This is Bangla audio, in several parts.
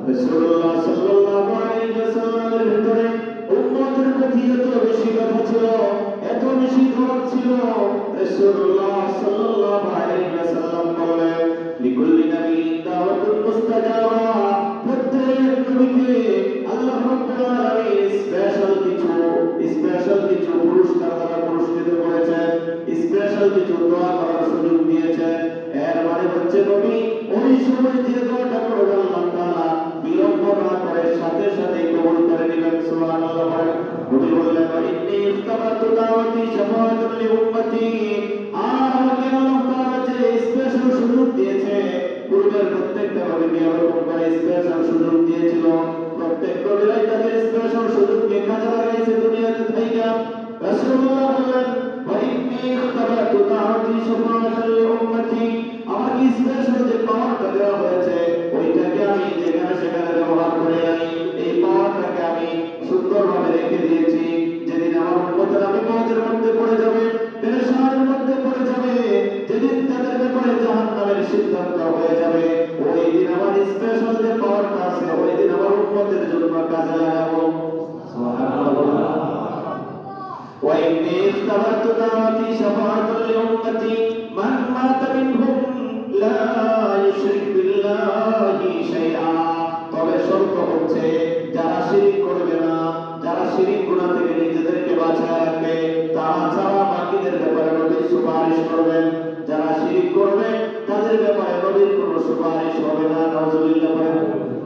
রাসূলুল্লাহ সাল্লাল্লাহু আলাইহি ওয়াসাল্লামের ভিতরে উম্মতের প্রতি এত বেশি কথা ছিল, এত বেশি দরদ ছিল। রাসূলুল্লাহ সাল্লাল্লাহু আলাইহি ওয়াসাল্লাম বলেন, লিকুল্লি নাবিয়্যিন দাওয়াতুন মুস্তাজাবা। প্রত্যেক নবীকে আল্লাহ রাব্বুল আলামিন স্পেশাল কিছু পুরস্কার দ্বারা পুরস্কৃত করেছেন, স্পেশাল কিছু দোয়া করার সুযোগ দিয়েছেন। এর মানে হচ্ছে নবী ওই সময় যে দোয়াটা করবেন আল্লাহ তাআলা বিলম্ব না করে সাথে সাথে কবুল করে নেবেন। সুবহানাল্লাহ। নবী বললেন, ইন্নী ইফতারাতু দাওয়াতি শাফাআতান লি উম্মতি। আমাকে আল্লাহ তাআলা যে স্পেশাল সুযোগ দিয়েছে, পূর্বের প্রত্যেকটা নবীকে এরকম করে স্পেশাল সুযোগ দিয়েছিল। প্রত্যেক নবীরাই তাদের স্পেশাল সুযোগকে কাজে লাগাইছে দুনিয়াতে থাইকা। রাসূলুল্লাহ বললেন, ইন্নী ইফতারাতু দাওয়াতি শাফাআতান লি উম্মতি। আমাকে স্পেশাল যে পাওয়ারটা দেওয়া হয়েছে, ওইটাকে আমি যেখানে সেখানে ব্যবহার করে নাই। এই পাওয়ারটাকে আমি সুন্দরভাবে রেখে দিয়েছি। যেদিন আমার উম্মতেরা বিপদের মধ্যে পড়ে যাবে, পেরেশানির মধ্যে পড়ে যাবে, যেদিন তাদের ব্যাপারে জাহান্নামের সিদ্ধান্ত হয়ে যাবে, ওই দিন আমার স্পেশাল যে পাওয়ারটা আছে, ওই দিন আমার উম্মতের জন্য কাজে লাগাবো। সুবহানাল্লাহ। وإني اختبرت دعوتي شفاعة لأمتي من مات منهم لا يشرك بالله شيئا। তবে শর্ত হচ্ছে যারা শিরক করবে না, যারা শিরক গুনাহ থেকে নিজেদেরকে বাঁচায় রাখবে, তারা ছাড়া বাকিদের ব্যাপারে নবী সুপারিশ করবেন। যারা শিরক করবে তাদের ব্যাপারে নবীর কোনো সুপারিশ হবে না। নাউজুবিল্লাহ।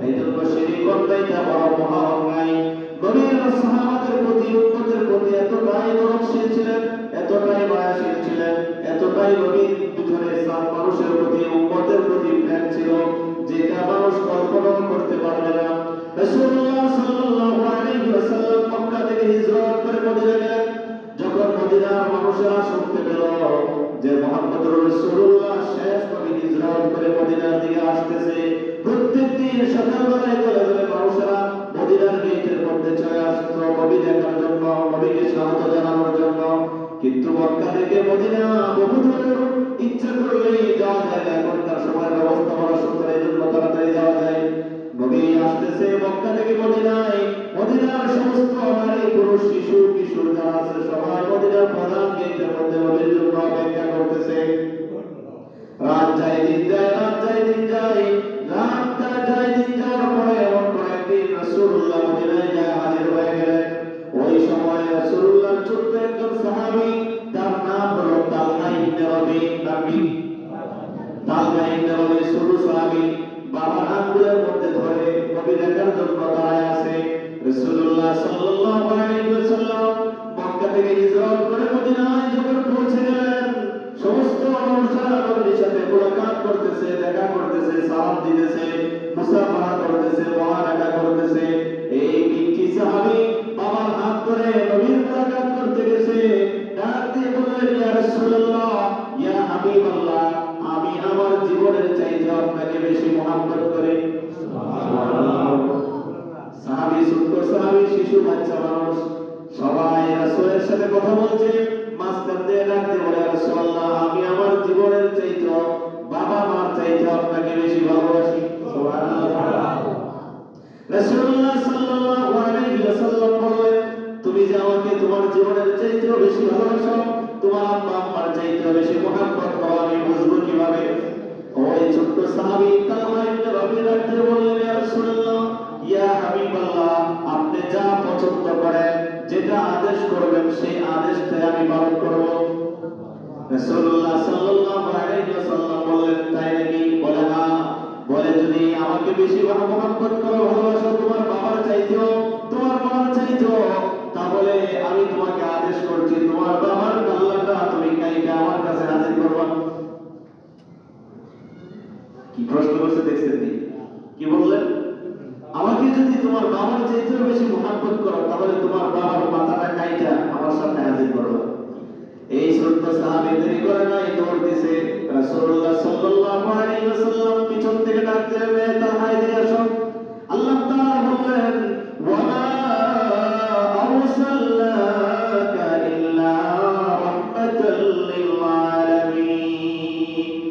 এইজন্য শিরক করতেইটা বড় মহা অন্যায়। নবীর সাহাবাদের প্রতি উম্মতের প্রতি এতটাই দরদশীল ছিলেন, এতটাই মায়াশীল ছিলেন, এতটাই নবীর পিছনে সব মানুষের প্রতি উম্মতের প্রতি প্রেম ছিল, যেটা মানুষ কল্পনাও করতে পারবে না। রাসূলুল্লাহ সাল্লাল্লাহু আলাইহি ওয়াসাল্লাম মক্কা থেকে হিজরত করে মদিনা গেলেন। যখন মদিনার মানুষেরা শুনতে পেল যে মুহাম্মদুর রাসূলুল্লাহ শেষ নবী হিজরত করে মদিনার দিকে আসতেছে, প্রত্যেকদিন সকালবেলায় দলে দলে মানুষেরা মদিনার গেটের মধ্যে চলে আসতো নবী দেখার জন্য, নবীকে স্বাগত জানানোর জন্য। কিন্তু মক্কা থেকে মদিনা বহু দূর, ইচ্ছা করলেই যাওয়া যায় না। এখনকার সময় ব্যবস্থা করা সুন্দর, এই জন্য তাড়াতাড়ি যাওয়া যায়। নবী আসতেছে মক্কা থেকে মদিনায়, মদিনার সমস্ত নারী পুরুষ শিশু কিশোর যারা আছে সবাই মদিনার প্রধান গেটের মধ্যে নবীর জন্য অপেক্ষা করতেছে। রাত যায় দিন যায়, রাত যায় দিন যায়, রাতটা যায় দিন যাওয়ার পরে এমন করে একদিন রাসূলুল্লাহ মদিনায় যায় হাজির হয়ে গেলেন। ওই সময় রাসূলুল্লাহর ছোট্ট একজন সাহাবী, তার নাম হলো তালহা ইবনে রবি। তালহা ইবনে রবি ছোট সাহাবী, বাবার আঙ্গুলের মধ্যে ধরে নবী দেখার জন্য দাঁড়ায় আছে। রাসূলুল্লাহ সাল্লাল্লাহু আলাইহি ওয়াসাল্লাম মক্কা থেকে হিজরত করে মদিনায় যখন পৌঁছে গেলেন, সমস্ত মানুষরা নবীর সাথে মুলাকাত করতেছে, দেখা করতেছে, সালাম দিতেছে, মুসাফাহা করতেছে, মুআনাকা করতেছে। এই পিচ্চি সাহাবী বাবার হাত ধরে নবীর মুলাকাত করতে গেছে। ডাক দিয়ে বললেন, ইয়া রাসূলুল্লাহ, ইয়া হাবিবাল্লাহ, আমি আমার জীবনের চাইতে আপনাকে বেশি মহব্বত করি। সুবহানাল্লাহ। সাহাবী, ছোট্ট সাহাবী, শিশু বাচ্চা মানুষ সবাই রাসূলের সাথে কথা বলছে। মাঝখান দিয়ে ডাক দিয়ে বলে, রাসূলুল্লাহ, আমি আমার জীবনের চাইতে, বাবা মার চাইতে আপনাকে বেশি ভালোবাসি। সুবহানাল্লাহ। রাসূলুল্লাহ সাল্লাল্লাহু আলাইহি ওয়াসাল্লাম বললেন, তুমি যে আমাকে তোমার জীবনের চাইতেও বেশি ভালোবাসো, তোমার আব্বা আম্মার চাইতেও বেশি মহব্বত করো, আমি বুঝবো কিভাবে? ওই ছোট্ট সাহাবী তালহা ইবনে রবি ডাক দিয়ে বললেন, ইয়া রাসূলুল্লাহ, ইয়া হাবিবাল্লাহ, আপনি যা পছন্দ করেন, যেটা আদেশ করবেন সেই আদেশটাই আমি পালন করব। রাসূলুল্লাহ সাল্লাল্লাহু আলাইহি ওয়াসাল্লাম বললেন, তাই নাকি? বলে হ্যাঁ। বলে, যদি আমাকে বেশি মহব্বত করো, ভালোবাসো তোমার বাবার চাইতেও, তোমার মার চাইতেও, তাহলে আমি তোমাকে আদেশ করছি, তোমার বাবার আল্লাহটা তুমি কাইটা আমার কাছে হাজির করবা। কি প্রশ্ন করছে দেখছেন? কি বললেন? আমাকে যদি তোমার বাবার চাইতেও বেশি মহব্বত করো, তাহলে তোমার বাবার মাথাটা কাইটা আমার সামনে হাজির করো। এই ছোট্ট সাহাবী দেরি করে নাই, দৌড় দিছে। রাসূলুল্লাহ সাল্লাল্লাহু আলাইহি ওয়াসাল্লাম পিছন থেকে ডাক দিলেন, তালহা এদিকে আসো। আল্লাহ তাআলা বললেন, ওয়া মা আরসালনাকা ইল্লা রাহমাতাল লিল আলামিন।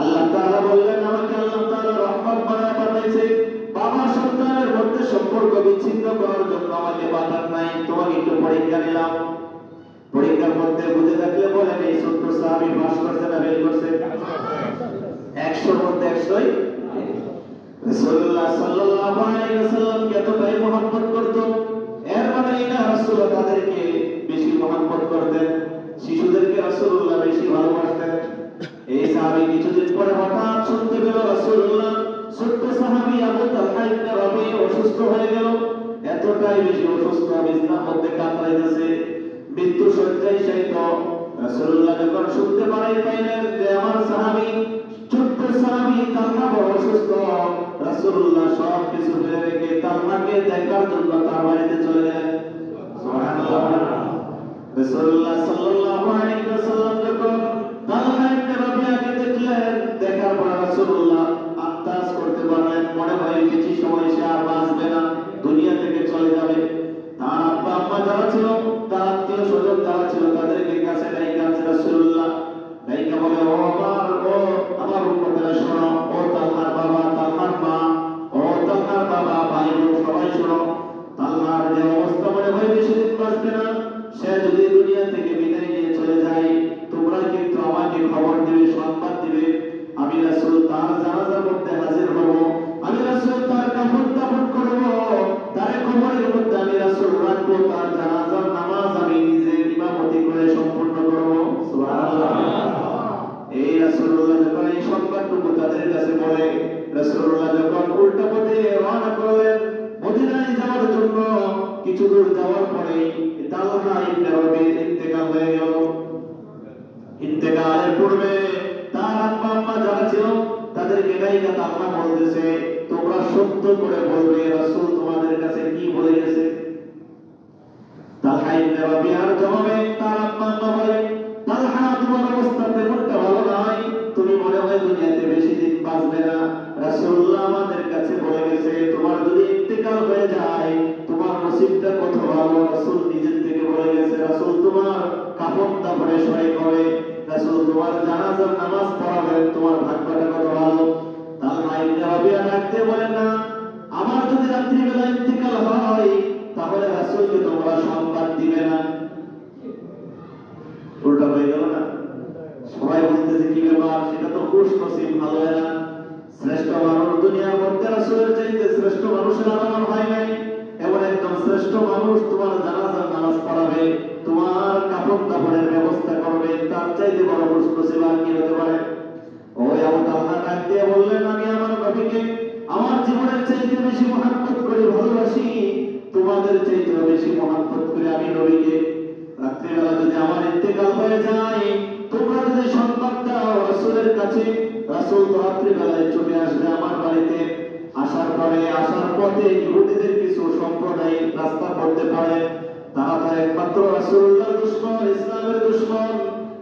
আল্লাহ তাআলা বললেন, আমাকে আল্লাহ তাআলা রহমত বানায় পাঠিয়েছে। বাবা সম্পর্ক বিচ্ছিন্ন করার জন্য আমাকে পাঠান নাই, তোমাকে একটু পরীক্ষা নিলাম। পরীক্ষার মধ্যে বুঝে থাকলে বলেন এই ছোট্ট সাহাবী পাস করছে না ফেল করছে? 100 মধ্যে 100ই। রাসূলুল্লাহ সাল্লাল্লাহু আলাইহি ওয়াসাল্লাম এতটাই মহব্বত করত, এর মানে এই না রাসূলুল্লাহ তাদেরকে বেশি মহব্বত করতেন, শিশুদেরকে রাসূলুল্লাহ বেশি ভালোবাসতেন। এই সাহাবী কিছুদিন পরে হঠাৎ শুনতে পেল রাসূলুল্লাহ ছোট্ট সাহাবী আবু তালহা ইবনে রাবি অসুস্থ হয়ে গেল। এতটাই বেশি অসুস্থ, বিছানার মধ্যে কাতরাইতেছে, মৃত্যু শয্যায় শায়িত। রাসূলুল্লাহ যখন শুনতে পাইলেন যে আমার সাহাবী ছোট্ট সাহাবী তালহা বড় অসুস্থ, রাসূলুল্লাহ সব কিছু ফেলে রেখে তালহাকে দেখার জন্য তার বাড়িতে চলে গেলেন। সুবহানাল্লাহ। রাসূলুল্লাহ সাল্লাল্লাহু আলাইহি ওয়াসাল্লাম যখন তালহা ইবনে রাবিয়াকে দেখলেন, দেখার পর রাসূলুল্লাহ আন্দাজ করতে পারলেন মনে হয় বেশি সময় সে আর বাঁচবে না, দুনিয়া থেকে চলে যাবে। তার আব্বা আম্মা যারা ছিল, তার আত্মীয় স্বজন যারা ছিল, তাদেরকে কাছে ডাইকা রাসূলুল্লাহ ডাইকা বলে, ও আমার উম্মতেরা শোনো, ও তালহার বাবা, তালহার মা, ও তালহার বাবা, ভাই বোন সবাই শোনো, তালহার যে অবস্থা মনে হয় বেশি দিন বাঁচবে না, সে যদি দুনিয়া থেকে বিদায় নিয়ে চলে যায় তোমরা কিন্তু আমাকে খবর দিবে, সংবাদ দিবে। আমি রাসূল তার জানাজার মধ্যে হাজির হব, আমি রাসূল তার কাফন দাফন করব, তার কবরের মধ্যে আমি রাসূল রাখবো, তার জানাজার নামাজ আমি নিজে ইমামতি করে সম্পূর্ণ করব। সুবহানাল্লাহ। এই রাসূলুল্লাহ যখন এই সংবাদটুকু তাদের কাছে বলে, রাসূলুল্লাহ যখন উল্টা পথে রওনা করলেন মদিনায় যাওয়ার জন্য, কিছু দূর যাওয়ার পরে তালহা ইবনে রাবির ইন্তেকাল হয়ে গেল। ইন্তেকালের পূর্বে তার আব্বা আম্মা যারা ছিল তাদেরকে ডাইকা তালহা বলতেছে, তোমরা সত্য করে বলবে রাসূল তোমাদের কাছে কি বলে গেছে। তালহা ইবনে রাবিয়ার জবাবে তার আব্বা আম্মা বলে, তালহা তোমার অবস্থা তেমনটা ভালো নয়, তুমি মনে হয় দুনিয়াতে বেশি দিন বাঁচবে না। রাসূলুল্লাহ আমাদের কাছে বলে গেছে তোমার যদি ইন্তেকাল হয়ে যায় তোমার নসিবটা কত ভালো। রাসূল নিজের থেকে বলে গেছে, রাসূল তোমার কাফন দাফনে সহায় হবে, রাসূল তোমার জানাজার নামাজ পড়াবেন, তোমার ভাগ্যটা কত ভালো। তালহা ইবনে রাবিয়া ডাকতে বলেন, না, আমার যদি রাত্রিবেলা ইন্তেকাল হয় তাহলে রাসূলকে তোমরা সংবাদ দিবে না। উল্টা হয়ে গেল না? সবাই বলতেছে কি ব্যাপার, সেটা তো খুশ নসিব, ভালো হয় না। শ্রেষ্ঠ মানুষ দুনিয়ার মধ্যে রাসূলের চাইতে শ্রেষ্ঠ মানুষের আগমন হয় নাই, এমন একদম শ্রেষ্ঠ মানুষ তোমার জানাজার নামাজ পড়াবে, তোমার কাফন দাফনের ব্যবস্থা করবে, তার চাইতে বড় খুশ নসিব আর কি হতে পারে? ওই আবু তালহা ডাক দিয়ে বললেন, আমি আমার নবীকে আমার জীবনের চাইতে বেশি মহব্বত করি, ভালোবাসি, তোমাদের চাইতে বেশি মহব্বত করি আমি নবীকে। রাত্রিবেলা যদি আমার ইন্তেকাল হয়ে যায় তোমরা যদি সংবাদ দাও রাসূলের কাছে, রাসূল তো রাত্রিবেলায় চলে আসবে আমার বাড়িতে। আসার পথে ইহুদিদের কিছু সম্প্রদায় রাস্তার মধ্যে পড়ে, তারা তো একমাত্র রাসূলুল্লাহর দুশমন, ইসলামের দুশমন।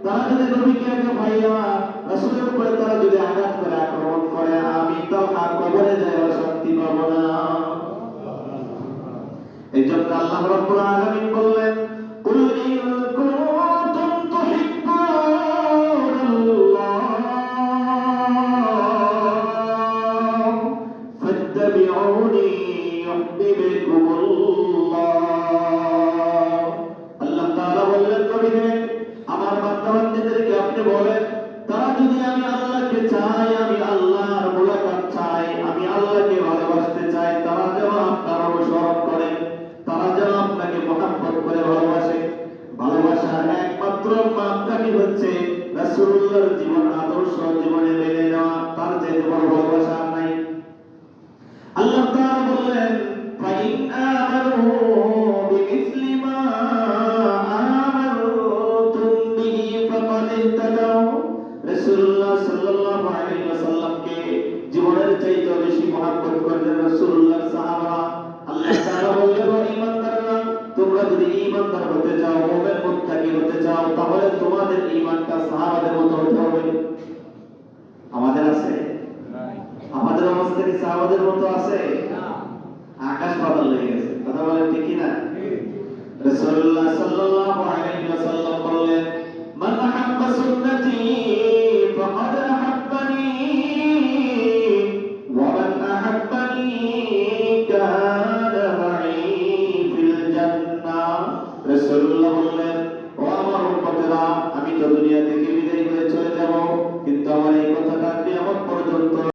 তারা যদি নবীকে একা ভাইয়া রাসূলের উপরে তারা যদি আঘাত করে, আক্রমণ করে, আমি তালহা কবরে যাওয়ার শান্তি পাবো না। এই জন্য আল্লাহ রাব্বুল আলামিন বললেন, কুল ইন কুনতুম তুহিব্বুনাল্লাহ ফাত্তাবিউনি ইউহিব্বুকুমুল্লাহ। আল্লাহ তাআলা বললেন, নবীকে আমার বান্দা-বান্দীদেরকে আপনি বলেন, তারা যদি আমি আল্লাহকে চাই, আমি আল্লাহর মুলাকাত চাই, আমি আল্লাহকে ভালোবাসতে চাই, তারা যেন আপনার অনুসরণ করে, তারা যেন আপনাকে মহব্বত করে ভালোবাসে। ভালোবাসার একমাত্র মাপকাঠি হচ্ছে রাসূলুল্লাহর জীবন আদর্শ জীবনে মেনে নেওয়া, তার চাইতে বড় ভালোবাসা নাই। আল্লাহ তাআলা বললেন, ফাইন আমানু বিমিসলি মা আমানতুম বিহি ফাকাদ ইহতাদাউ। রাসূলুল্লাহ সাল্লাল্লাহু আলাইহি ওয়াসাল্লামকে জীবনের চাইতে বেশি মহব্বত করলেন রাসূলুল্লাহর সাহাবারা। আল্লাহ তাআলা বললেন, ঈমানদাররা, তোমরা যদি ঈমানদার হতে চাও, মুমিন মুত্তাকি হতে চাও, তাহলে তোমাদের ঈমানটা সাহাবাদের মতো হতে হবে। আমাদের আছে? আমাদের অবস্থা কি সাহাবাদের মতো আছে? আকাশ পাতাল হয়ে গেছে। কথা বলেন ঠিক কি না? রাসূলুল্লাহ সাল্লাল্লাহু আলাইহি ওয়াসাল্লাম বললেন, মান আহাব্বা সুন্নতি ফাকাদ আহাব্বানি ওয়া মান আহাব্বানি